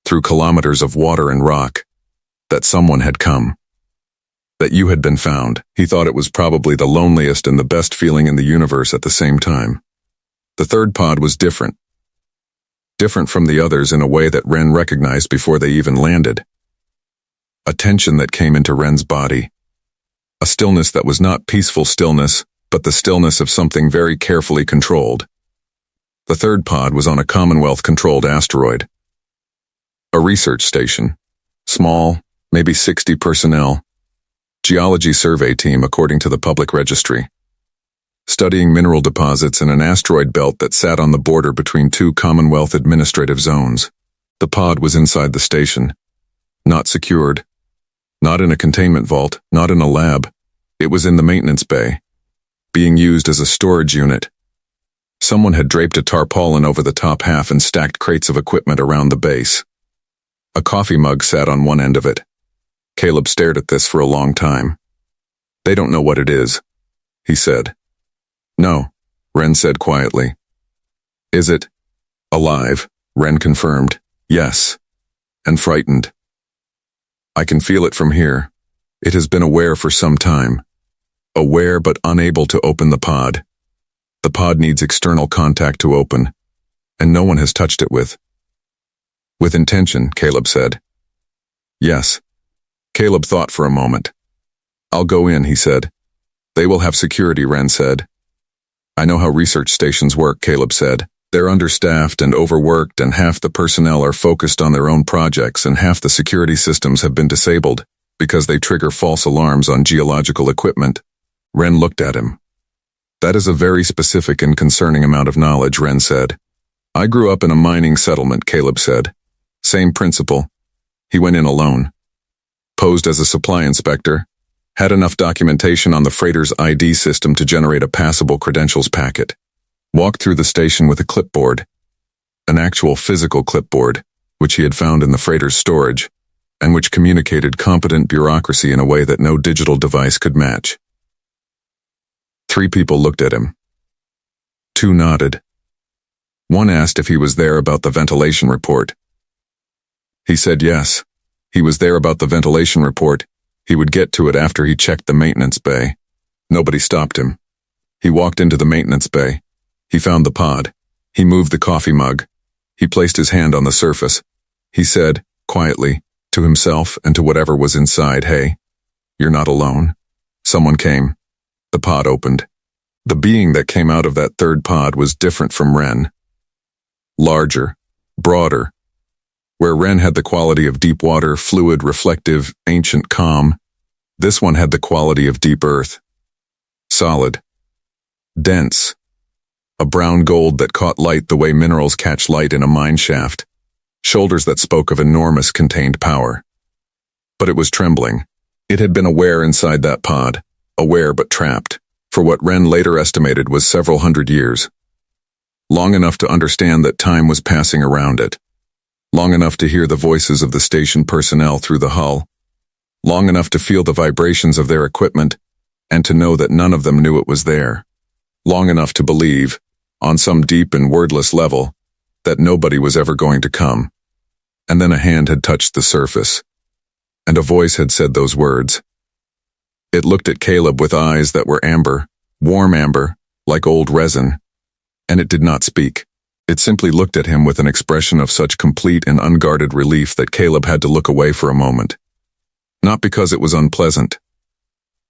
through kilometers of water and rock, that someone had come. That you had been found. He thought it was probably the loneliest and the best feeling in the universe at the same time. The third pod was different. Different from the others in a way that Wren recognized before they even landed. A tension that came into Wren's body. A stillness that was not peaceful stillness, but the stillness of something very carefully controlled. The third pod was on a Commonwealth-controlled asteroid. A research station. Small, maybe 60 personnel. Geology survey team according to the public registry. Studying mineral deposits in an asteroid belt that sat on the border between 2 Commonwealth administrative zones. The pod was inside the station. Not secured. Not in a containment vault, not in a lab. It was in the maintenance bay, being used as a storage unit. Someone had draped a tarpaulin over the top half and stacked crates of equipment around the base. A coffee mug sat on one end of it. Caleb stared at this for a long time. They don't know what it is, he said. No, Wren said quietly. Is it alive? Wren confirmed. Yes. And frightened. I can feel it from here. It has been aware for some time. Aware but unable to open the pod. The pod needs external contact to open, and no one has touched it with intention, Caleb said. Yes. Caleb thought for a moment. I'll go in, he said. They will have security, Wren said. I know how research stations work, Caleb said. They're understaffed and overworked, and half the personnel are focused on their own projects, and half the security systems have been disabled because they trigger false alarms on geological equipment. Wren looked at him. That is a very specific and concerning amount of knowledge, Wren said. I grew up in a mining settlement, Caleb said. Same principle. He went in alone. Posed as a supply inspector. Had enough documentation on the freighter's ID system to generate a passable credentials packet. Walked through the station with a clipboard. An actual physical clipboard, which he had found in the freighter's storage, and which communicated competent bureaucracy in a way that no digital device could match. 3 people looked at him. 2 nodded. One asked if he was there about the ventilation report. He said yes. He was there about the ventilation report. He would get to it after he checked the maintenance bay. Nobody stopped him. He walked into the maintenance bay. He found the pod. He moved the coffee mug. He placed his hand on the surface. He said, quietly, to himself and to whatever was inside, "Hey, you're not alone." Someone came. The pod opened. The being that came out of that third pod was different from Wren. Larger, broader. Where Wren had the quality of deep water, fluid, reflective, ancient calm, this one had the quality of deep earth, Solid. Dense. A brown gold that caught light the way minerals catch light in a mine shaft. Shoulders that spoke of enormous contained power. But it was trembling. It had been aware inside that pod, aware but trapped, for what Ren later estimated was several hundred years. Long enough to understand that time was passing around it. Long enough to hear the voices of the station personnel through the hull. Long enough to feel the vibrations of their equipment, and to know that none of them knew it was there. Long enough to believe, on some deep and wordless level, that nobody was ever going to come. And then a hand had touched the surface. And a voice had said those words. It looked at Caleb with eyes that were amber, warm amber, like old resin. And it did not speak. It simply looked at him with an expression of such complete and unguarded relief that Caleb had to look away for a moment. Not because it was unpleasant.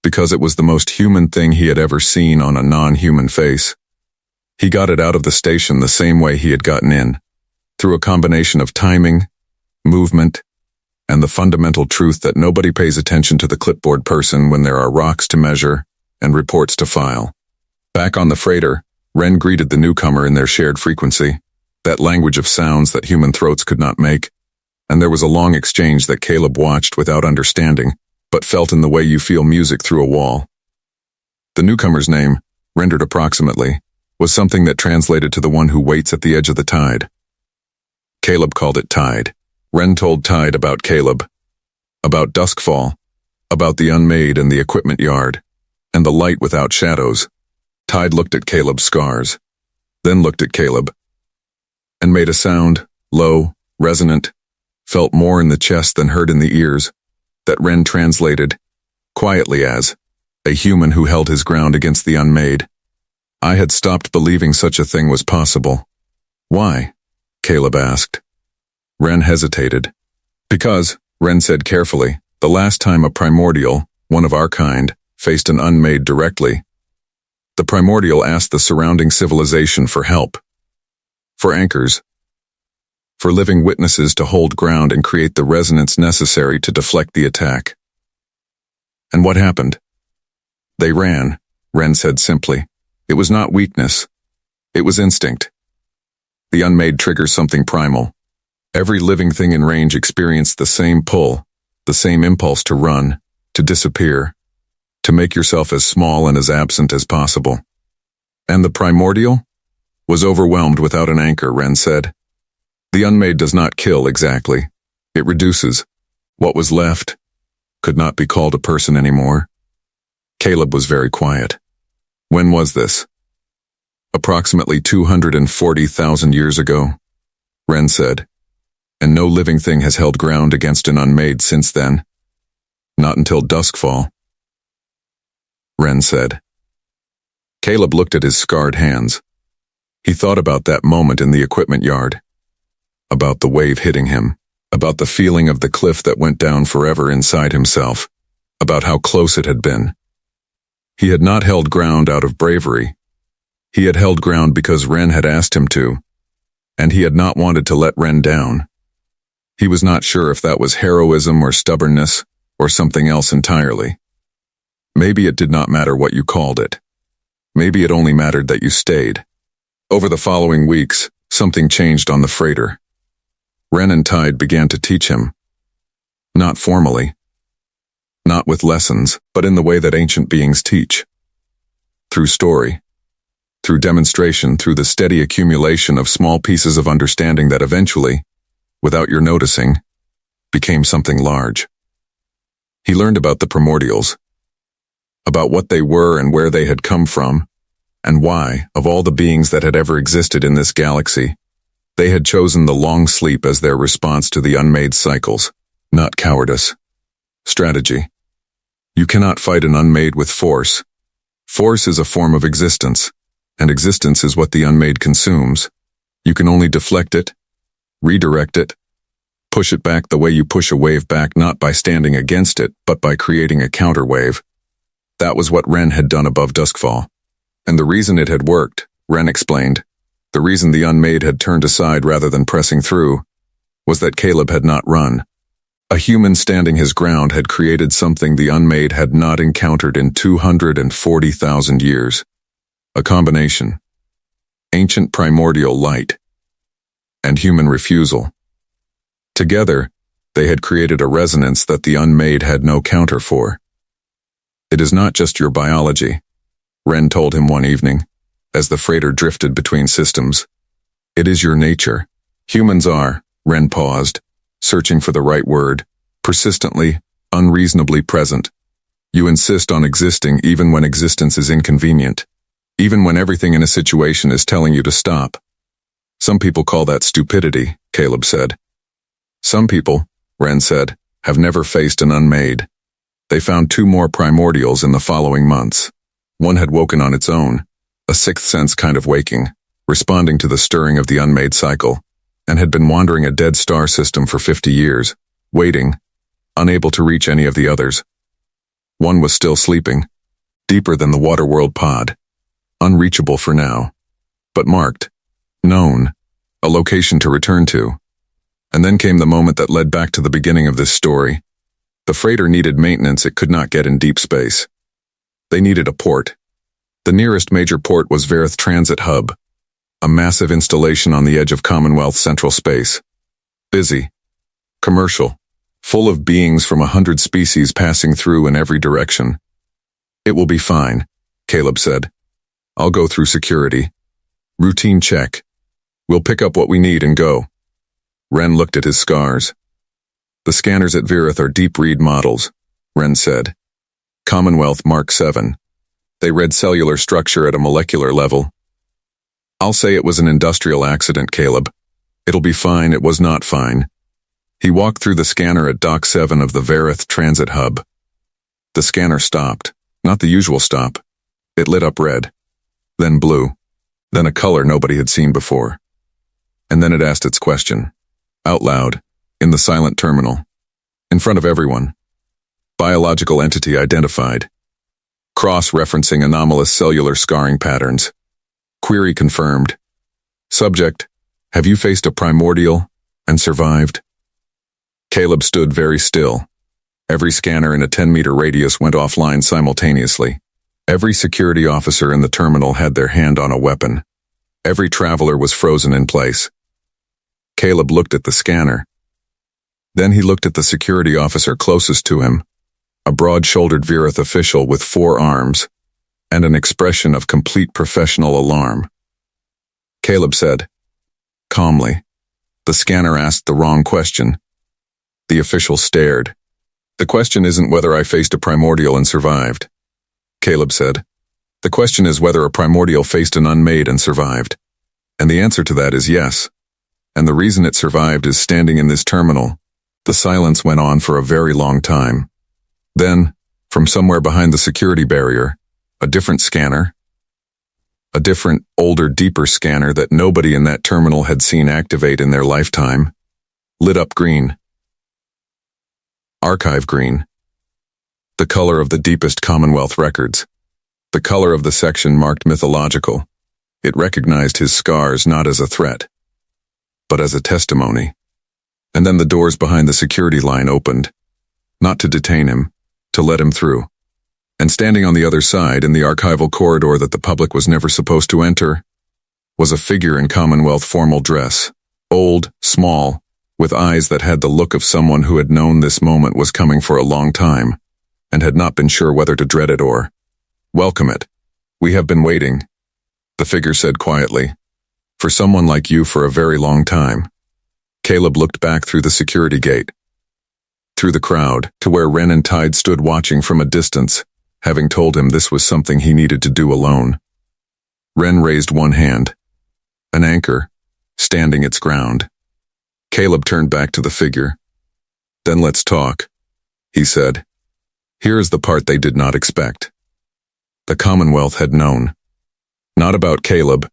Because it was the most human thing he had ever seen on a non-human face. He got it out of the station the same way he had gotten in, through a combination of timing, movement, and the fundamental truth that nobody pays attention to the clipboard person when there are rocks to measure and reports to file. Back on the freighter, Ren greeted the newcomer in their shared frequency, that language of sounds that human throats could not make, and there was a long exchange that Caleb watched without understanding, but felt in the way you feel music through a wall. The newcomer's name, rendered approximately, was something that translated to the one who waits at the edge of the tide. Caleb called it Tide. Ren told Tide about Caleb, about Duskfall, about the Unmade and the equipment yard, and the light without shadows. Tide looked at Caleb's scars, then looked at Caleb, and made a sound, low, resonant, felt more in the chest than heard in the ears, that Ren translated, quietly as, a human who held his ground against the Unmade. I had stopped believing such a thing was possible. Why? Caleb asked. Ren hesitated. Because, Ren said carefully, the last time a Primordial, one of our kind, faced an Unmade directly, the Primordial asked the surrounding civilization for help. For anchors. For living witnesses to hold ground and create the resonance necessary to deflect the attack. And what happened? They ran, Ren said simply. It was not weakness. It was instinct. The Unmade triggers something primal. Every living thing in range experienced the same pull, the same impulse to run, to disappear, to make yourself as small and as absent as possible. And the Primordial? Was overwhelmed without an anchor, Ren said. The Unmade does not kill exactly. It reduces. What was left could not be called a person anymore. Caleb was very quiet. When was this? Approximately 240,000 years ago, Ren said. And no living thing has held ground against an Unmade since then. Not until Duskfall, Ren said. Caleb looked at his scarred hands. He thought about that moment in the equipment yard. About the wave hitting him. About the feeling of the cliff that went down forever inside himself. About how close it had been. He had not held ground out of bravery. He had held ground because Ren had asked him to. And he had not wanted to let Ren down. He was not sure if that was heroism or stubbornness or something else entirely. Maybe it did not matter what you called it. Maybe it only mattered that you stayed. Over the following weeks, something changed on the freighter. Ren and Tide began to teach him. Not formally. Not with lessons, but in the way that ancient beings teach. Through story. Through demonstration, through the steady accumulation of small pieces of understanding that eventually, without your noticing, became something large. He learned about the Primordials. About what they were and where they had come from, and why, of all the beings that had ever existed in this galaxy, they had chosen the long sleep as their response to the Unmade cycles, not cowardice. Strategy. You cannot fight an Unmade with force. Force is a form of existence, and existence is what the Unmade consumes. You can only deflect it, redirect it, push it back the way you push a wave back, not by standing against it, but by creating a counterwave. That was what Ren had done above Duskfall. And the reason it had worked, Ren explained, the reason the Unmade had turned aside rather than pressing through, was that Caleb had not run. A human standing his ground had created something the Unmade had not encountered in 240,000 years. A combination. Ancient primordial light and human refusal. Together, they had created a resonance that the Unmade had no counter for. It is not just your biology, Ren told him one evening, as the freighter drifted between systems. It is your nature. Humans are, Ren paused, searching for the right word, persistently, unreasonably present. You insist on existing even when existence is inconvenient, even when everything in a situation is telling you to stop. Some people call that stupidity, Caleb said. Some people, Ren said, have never faced an Unmade. They found 2 more primordials in the following months. One had woken on its own, a sixth sense kind of waking, responding to the stirring of the Unmade cycle, and had been wandering a dead star system for 50 years, waiting, unable to reach any of the others. One was still sleeping, deeper than the Waterworld pod, unreachable for now, but marked, known, a location to return to. And then came the moment that led back to the beginning of this story. The freighter needed maintenance it could not get in deep space. They needed a port. The nearest major port was Verith Transit Hub, a massive installation on the edge of Commonwealth central space. Busy, commercial, full of beings from 100 species passing through in every direction. It will be fine, Caleb said. I'll go through security. Routine check. We'll pick up what we need and go. Ren looked at his scars. The scanners at Verith are deep-read models, Ren said. Commonwealth Mark 7. They read cellular structure at a molecular level. I'll say it was an industrial accident, Caleb. It'll be fine, it was not fine. He walked through the scanner at Dock 7 of the Verith Transit Hub. The scanner stopped, not the usual stop. It lit up red, then blue, then a color nobody had seen before. And then it asked its question, out loud, in the silent terminal, in front of everyone. Biological entity identified. Cross-referencing anomalous cellular scarring patterns. Query confirmed. Subject, have you faced a primordial and survived? Caleb stood very still. Every scanner in a 10-meter radius went offline simultaneously. Every security officer in the terminal had their hand on a weapon. Every traveler was frozen in place. Caleb looked at the scanner. Then he looked at the security officer closest to him, a broad-shouldered Verith official with 4 arms, and an expression of complete professional alarm. Caleb said, calmly, the scanner asked the wrong question. The official stared. The question isn't whether I faced a primordial and survived, Caleb said. The question is whether a primordial faced an Unmade and survived. And the answer to that is yes. And the reason it survived is standing in this terminal. The silence went on for a very long time. Then, from somewhere behind the security barrier, a different scanner, a different, older, deeper scanner that nobody in that terminal had seen activate in their lifetime, lit up green. Archive green. The color of the deepest Commonwealth records. The color of the section marked mythological. It recognized his scars not as a threat, but as a testimony. And then the doors behind the security line opened, not to detain him, to let him through. And standing on the other side, in the archival corridor that the public was never supposed to enter, was a figure in Commonwealth formal dress, old, small, with eyes that had the look of someone who had known this moment was coming for a long time, and had not been sure whether to dread it or welcome it. We have been waiting, the figure said quietly, for someone like you for a very long time. Caleb looked back through the security gate, through the crowd, to where Ren and Tide stood watching from a distance, having told him this was something he needed to do alone. Ren raised one hand, an anchor, standing its ground. Caleb turned back to the figure. Then let's talk, he said. Here is the part they did not expect. The Commonwealth had known. Not about Caleb,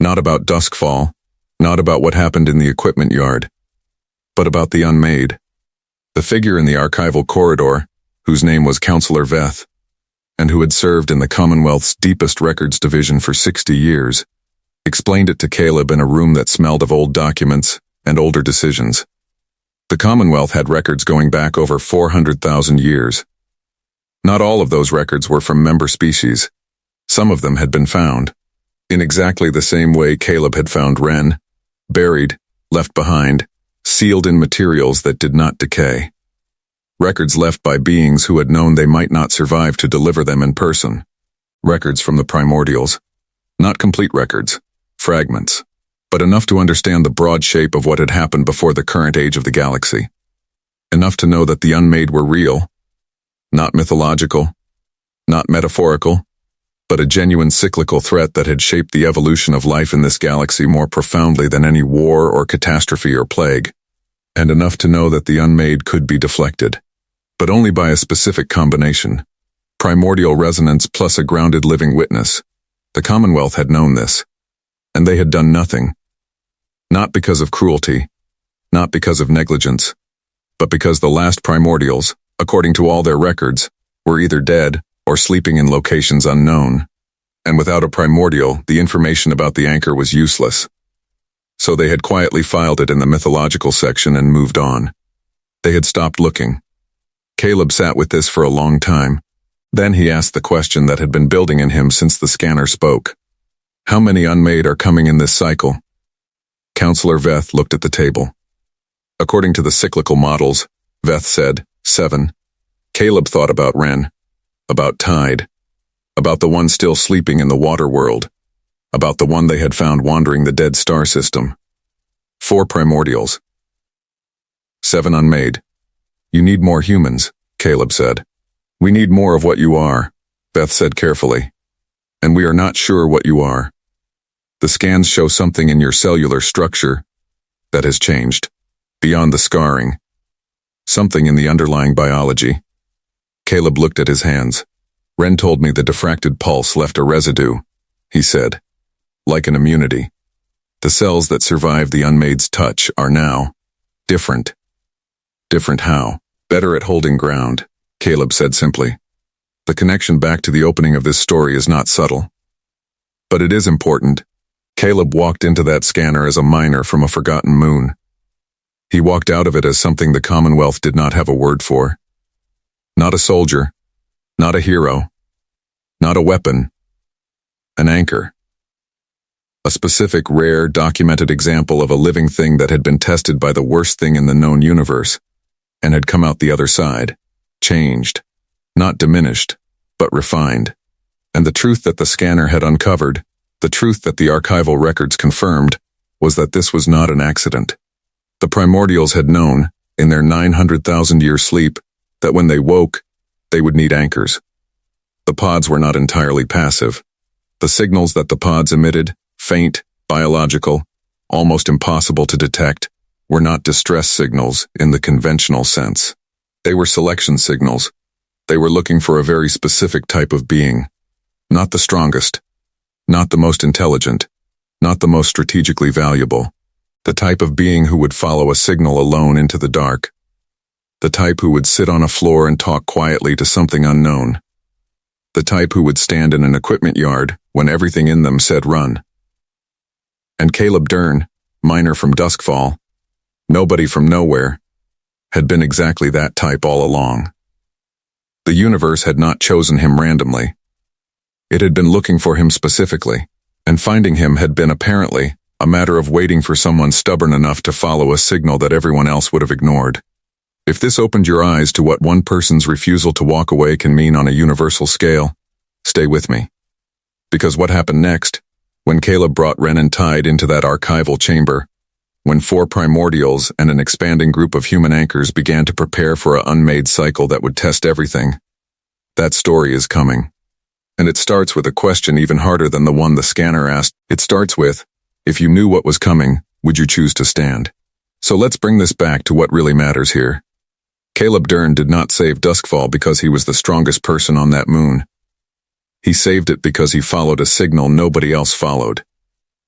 not about Duskfall, not about what happened in the equipment yard, but about the Unmade. The figure in the archival corridor, whose name was Counselor Veth, and who had served in the Commonwealth's deepest records division for 60 years, explained it to Caleb in a room that smelled of old documents and older decisions. The Commonwealth had records going back over 400,000 years. Not all of those records were from member species. Some of them had been found, in exactly the same way Caleb had found Wren, buried, left behind, sealed in materials that did not decay. Records left by beings who had known they might not survive to deliver them in person. Records from the Primordials. Not complete records, fragments, but enough to understand the broad shape of what had happened before the current age of the galaxy. Enough to know that the Unmade were real, not mythological, not metaphorical, but a genuine cyclical threat that had shaped the evolution of life in this galaxy more profoundly than any war or catastrophe or plague, and enough to know that the Unmade could be deflected, but only by a specific combination. Primordial resonance plus a grounded living witness. The Commonwealth had known this, and they had done nothing. Not because of cruelty, not because of negligence, but because the last Primordials, according to all their records, were either dead or sleeping in locations unknown. And without a Primordial, the information about the anchor was useless. So they had quietly filed it in the mythological section and moved on. They had stopped looking. Caleb sat with this for a long time. Then he asked the question that had been building in him since the scanner spoke. How many Unmade are coming in this cycle? Counselor Veth looked at the table. According to the cyclical models, Veth said, 7. Caleb thought about Wren, about Tide, about the one still sleeping in the water world, about the one they had found wandering the dead star system. 4 Primordials. 7 Unmade. You need more humans, Caleb said. We need more of what you are, Beth said carefully. And we are not sure what you are. The scans show something in your cellular structure that has changed, beyond the scarring. Something in the underlying biology. Caleb looked at his hands. Wren told me the diffracted pulse left a residue, he said. Like an immunity. The cells that survived the Unmade's touch are now different. Different how? Better at holding ground, Caleb said simply. The connection back to the opening of this story is not subtle. But it is important. Caleb walked into that scanner as a miner from a forgotten moon. He walked out of it as something the Commonwealth did not have a word for. Not a soldier. Not a hero. Not a weapon. An anchor. A specific, rare, documented example of a living thing that had been tested by the worst thing in the known universe, and had come out the other side, changed, not diminished, but refined. And the truth that the scanner had uncovered, the truth that the archival records confirmed, was that this was not an accident. The Primordials had known, in their 900,000-year sleep, that when they woke, they would need anchors. The pods were not entirely passive. The signals that the pods emitted, faint, biological, almost impossible to detect, were not distress signals in the conventional sense. They were selection signals. They were looking for a very specific type of being. Not the strongest. Not the most intelligent. Not the most strategically valuable. The type of being who would follow a signal alone into the dark. The type who would sit on a floor and talk quietly to something unknown. The type who would stand in an equipment yard when everything in them said run. And Caleb Durn, miner from Duskfall, nobody from nowhere, had been exactly that type all along. The universe had not chosen him randomly. It had been looking for him specifically, and finding him had been apparently a matter of waiting for someone stubborn enough to follow a signal that everyone else would have ignored. If this opened your eyes to what one person's refusal to walk away can mean on a universal scale, stay with me. Because what happened next, when Caleb brought Wren and Tide into that archival chamber, when 4 Primordials and an expanding group of human anchors began to prepare for an Unmade cycle that would test everything, that story is coming. And it starts with a question even harder than the one the scanner asked. It starts with, if you knew what was coming, would you choose to stand? So let's bring this back to what really matters here. Caleb Durn did not save Duskfall because he was the strongest person on that moon. He saved it because he followed a signal nobody else followed.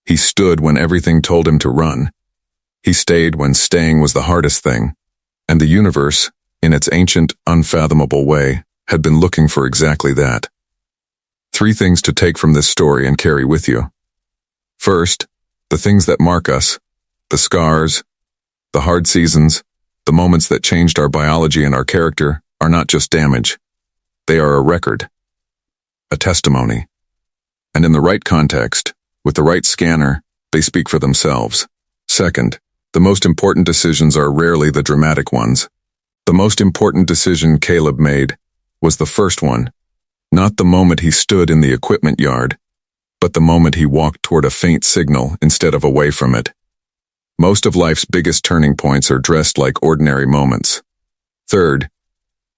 He stood when everything told him to run. He stayed when staying was the hardest thing. And the universe, in its ancient, unfathomable way, had been looking for exactly that. 3 things to take from this story and carry with you. First, the things that mark us, the scars, the hard seasons, The moments that changed our biology and our character are not just damage. They are a record, a testimony. And in the right context, with the right scanner, they speak for themselves. Second, the most important decisions are rarely the dramatic ones. The most important decision Caleb made was the first one, not the moment he stood in the equipment yard, but the moment he walked toward a faint signal instead of away from it. Most of life's biggest turning points are dressed like ordinary moments. Third,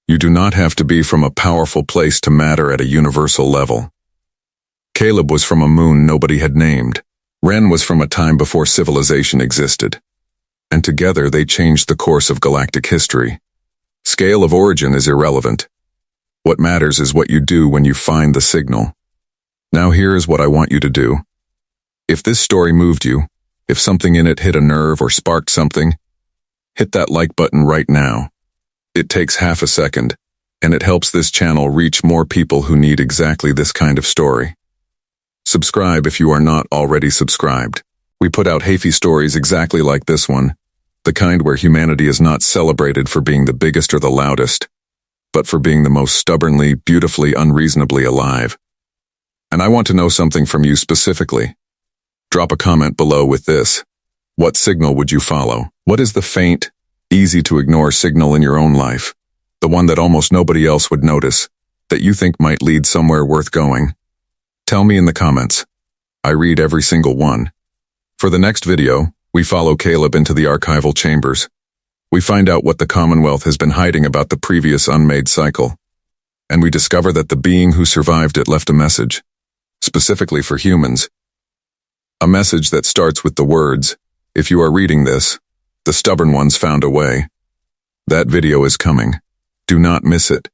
you do not have to be from a powerful place to matter at a universal level. Caleb was from a moon nobody had named. Ren was from a time before civilization existed. And together they changed the course of galactic history. Scale of origin is irrelevant. What matters is what you do when you find the signal. Now here is what I want you to do. If this story moved you, if something in it hit a nerve or sparked something, hit that like button right now. It takes half a second, and it helps this channel reach more people who need exactly this kind of story. Subscribe if you are not already subscribed. We put out Hafey stories exactly like this one, the kind where humanity is not celebrated for being the biggest or the loudest, but for being the most stubbornly, beautifully, unreasonably alive. And I want to know something from you specifically. Drop a comment below with this. What signal would you follow? What is the faint, easy-to-ignore signal in your own life? The one that almost nobody else would notice, that you think might lead somewhere worth going? Tell me in the comments. I read every single one. For the next video, we follow Caleb into the archival chambers. We find out what the Commonwealth has been hiding about the previous Unmade cycle. And we discover that the being who survived it left a message, specifically for humans. A message that starts with the words, "If you are reading this, the stubborn ones found a way." That video is coming. Do not miss it.